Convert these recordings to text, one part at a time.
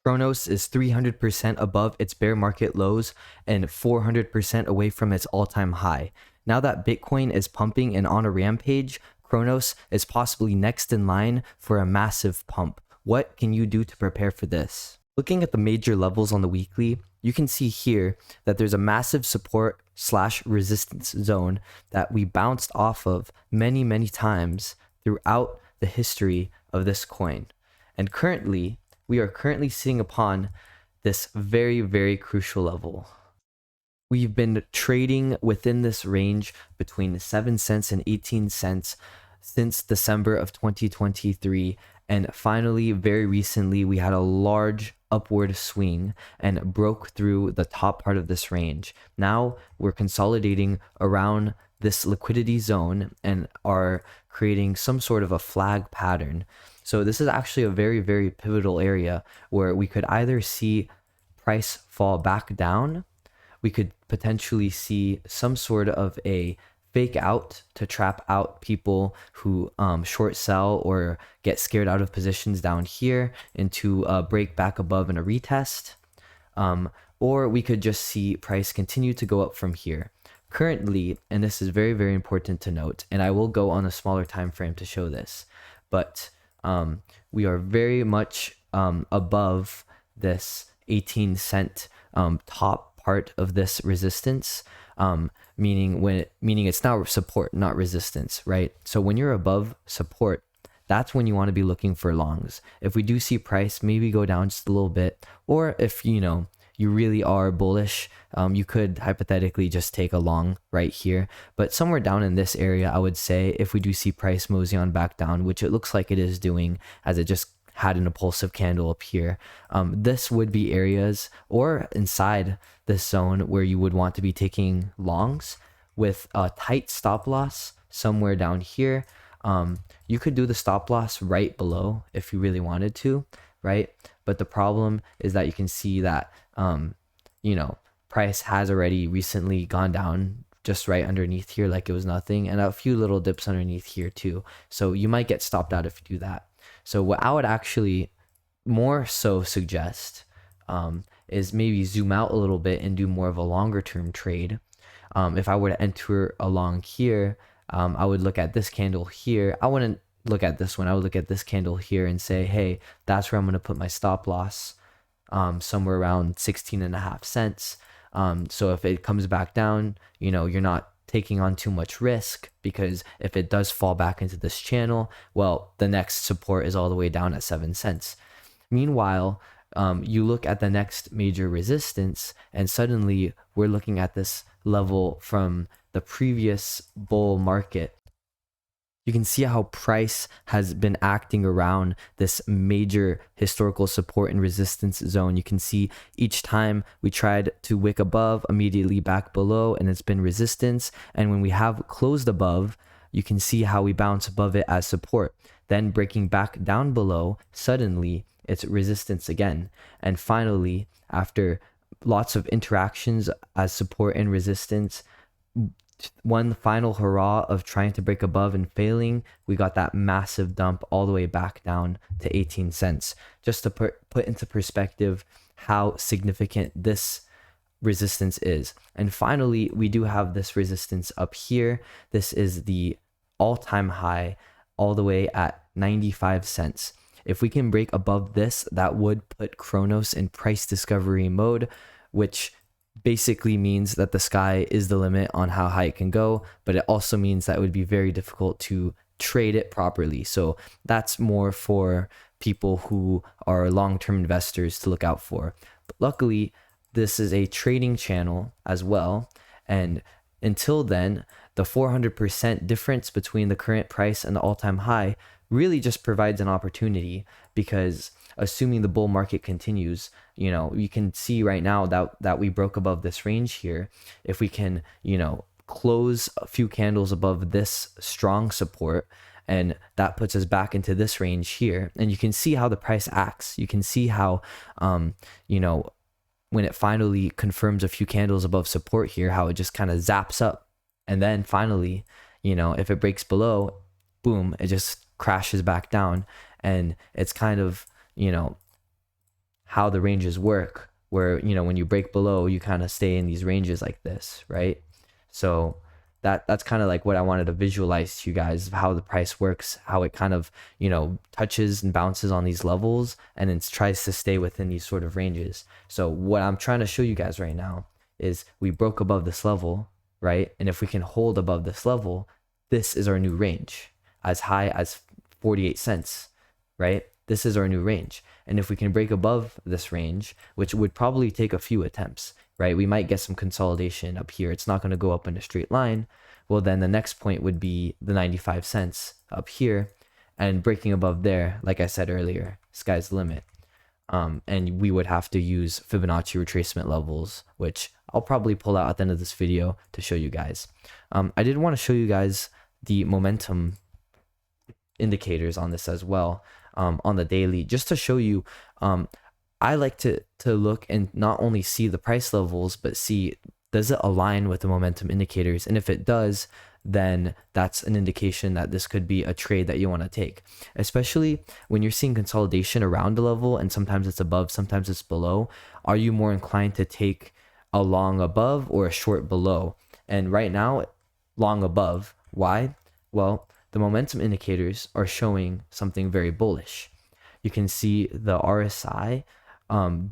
Cronos is 300% above its bear market lows and 400% away from its all-time high. Now that Bitcoin is pumping and on a rampage, Cronos is possibly next in line for a massive pump. What can you do to prepare for this? Looking at the major levels on the weekly, you can see here that there's a massive support / resistance zone that we bounced off of many times throughout the history of this coin. And we are currently sitting upon this very crucial level. We've been trading within this range between 7 cents and 18 cents since December of 2023. And finally, very recently, we had a large upward swing and broke through the top part of this range. Now we're consolidating around this liquidity zone and are creating some sort of a flag pattern. So this is actually a very pivotal area where we could either see price fall back down, we could potentially see some sort of a fake out to trap out people who short sell or get scared out of positions down here into a break back above in a retest, or we could just see price continue to go up from here. Currently, and this is very important to note, and I will go on a smaller time frame to show this, but we are very much above this 18 cent top part of this resistance, meaning it's now support, not resistance, right? So when you're above support, that's when you want to be looking for longs. If we do see price maybe go down just a little bit, or if you really are bullish, you could hypothetically just take a long right here. But somewhere down in this area, I would say, if we do see price mosey on back down, which it looks like it is doing as it just had an impulsive candle up here, this would be areas or inside this zone where you would want to be taking longs with a tight stop loss somewhere down here. You could do the stop loss right below if you really wanted to, right? But the problem is that you can see that price has already recently gone down just right underneath here like it was nothing, and a few little dips underneath here too. So you might get stopped out if you do that. So what I would actually more so suggest is maybe zoom out a little bit and do more of a longer term trade. If I were to enter along here, I would look at this candle here. I wouldn't look at this one. I would look at this candle here and say, hey, that's where I'm going to put my stop loss, somewhere around 16.5 cents. So if it comes back down, you're not taking on too much risk, because if it does fall back into this channel, well, the next support is all the way down at 7 cents. Meanwhile, you look at the next major resistance, and suddenly we're looking at this level from the previous bull market. You can see how price has been acting around this major historical support and resistance zone. You can see each time we tried to wick above, immediately back below, and it's been resistance. And when we have closed above, you can see how we bounce above it as support. Then breaking back down below, suddenly it's resistance again. And finally, after lots of interactions as support and resistance, one final hurrah of trying to break above and failing, we got that massive dump all the way back down to 18 cents. Just to put into perspective how significant this resistance is. And finally, we do have this resistance up here. This is the all-time high, all the way at 95 cents. If we can break above this, that would put Cronos in price discovery mode, which basically means that the sky is the limit on how high it can go, but it also means that it would be very difficult to trade it properly. So that's more for people who are long-term investors to look out for. But luckily, this is a trading channel as well, and until then, the 400% difference between the current price and the all-time high really just provides an opportunity, because assuming the bull market continues, you can see right now that we broke above this range here. If we can, close a few candles above this strong support, and that puts us back into this range here, and you can see how the price acts. You can see how, when it finally confirms a few candles above support here, how it just kind of zaps up. And then finally, if it breaks below, boom, it just crashes back down. And it's kind of, how the ranges work, where, you know, when you break below, you kind of stay in these ranges like this, right? So that's kind of like what I wanted to visualize to you guys, of how the price works, how it kind of, you know, touches and bounces on these levels and then tries to stay within these sort of ranges. So what I'm trying to show you guys right now is we broke above this level, right? And if we can hold above this level, this is our new range, as high as 48 cents, right? This is our new range. And if we can break above this range, which would probably take a few attempts, right? We might get some consolidation up here. It's not going to go up in a straight line. Well, then the next point would be the 95 cents up here, and breaking above there, like I said earlier, sky's the limit. And we would have to use Fibonacci retracement levels, which I'll probably pull out at the end of this video to show you guys. I did want to show you guys the momentum indicators on this as well, on the daily, just to show you. I like to look and not only see the price levels, but see, does it align with the momentum indicators? And if it does, then that's an indication that this could be a trade that you want to take, especially when you're seeing consolidation around a level and sometimes it's above, sometimes it's below. Are you more inclined to take a long above or a short below? And right now, long above. Why? Well, the momentum indicators are showing something very bullish. You can see the RSI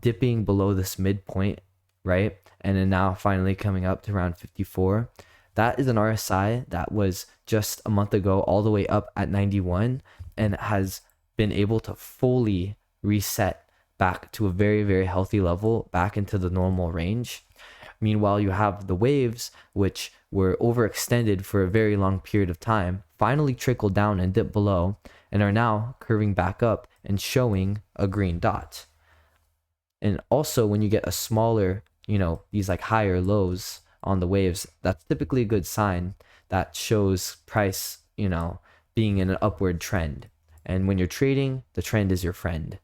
dipping below this midpoint, right? And then now finally coming up to around 54. That is an RSI that was just a month ago all the way up at 91 and has been able to fully reset back to a very, very healthy level, back into the normal range. Meanwhile, you have the waves, which were overextended for a very long period of time, finally trickled down and dipped below, and are now curving back up and showing a green dot. And also, when you get a smaller, you know, these like higher lows on the waves, that's typically a good sign that shows price, you know, being in an upward trend. And when you're trading, the trend is your friend,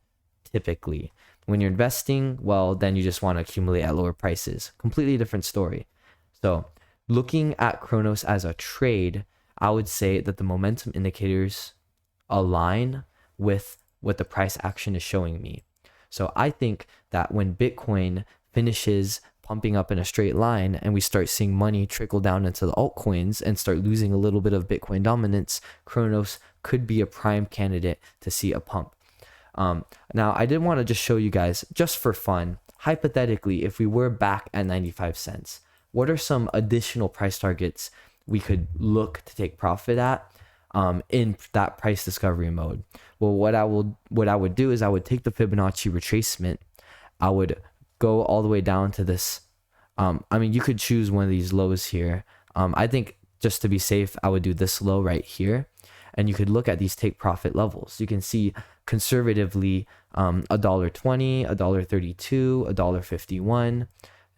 typically. When you're investing, well, then you just want to accumulate at lower prices. Completely different story. So looking at Cronos as a trade, I would say that the momentum indicators align with what the price action is showing me. So I think that when Bitcoin finishes pumping up in a straight line and we start seeing money trickle down into the altcoins and start losing a little bit of Bitcoin dominance, Cronos could be a prime candidate to see a pump. Now, I did want to just show you guys, just for fun, hypothetically, if we were back at 95 cents, what are some additional price targets we could look to take profit at in that price discovery mode? Well, what I would do is I would take the Fibonacci retracement. I would go all the way down to this. I mean, you could choose one of these lows here. I think just to be safe, I would do this low right here. And you could look at these take profit levels. You can see conservatively $1.20, $1.32,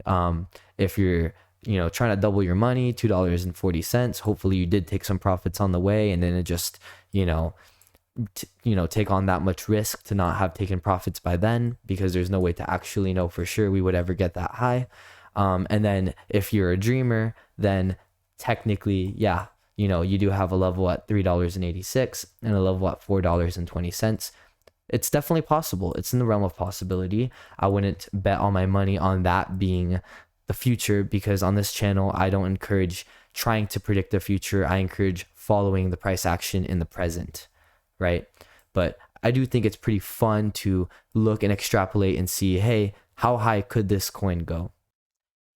$1.51. If you're, you know, trying to double your money, $2.40. Hopefully you did take some profits on the way, and then it just, take on that much risk to not have taken profits by then, because there's no way to actually know for sure we would ever get that high. And then if you're a dreamer, then technically, yeah, you do have a level at $3.86 and a level at $4.20. It's definitely possible. It's in the realm of possibility. I wouldn't bet all my money on that being the future, because on this channel, I don't encourage trying to predict the future. I encourage following the price action in the present, right? But I do think it's pretty fun to look and extrapolate and see, hey, how high could this coin go?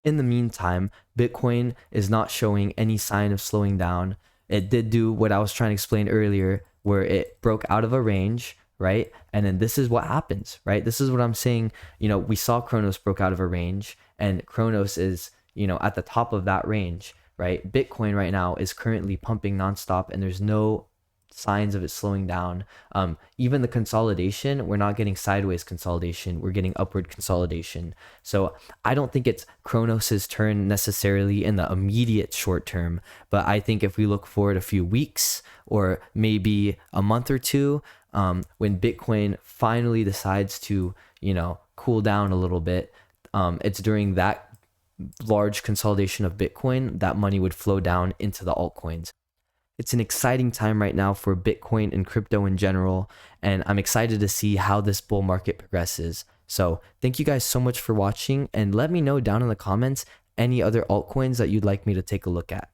In the meantime, Bitcoin is not showing any sign of slowing down. It did do what I was trying to explain earlier, where it broke out of a range, right? And then this is what happens, right? This is what I'm saying. We saw Cronos broke out of a range, and Cronos is, at the top of that range, right? Bitcoin right now is currently pumping nonstop, and there's no signs of it slowing down. Even the consolidation, we're not getting sideways consolidation, we're getting upward consolidation. So I don't think it's Cronos's turn necessarily in the immediate short term, but I think if we look forward a few weeks or maybe a month or two, when Bitcoin finally decides to, cool down a little bit, it's during that large consolidation of Bitcoin that money would flow down into the altcoins. It's an exciting time right now for Bitcoin and crypto in general, and I'm excited to see how this bull market progresses. So thank you guys so much for watching, and let me know down in the comments any other altcoins that you'd like me to take a look at.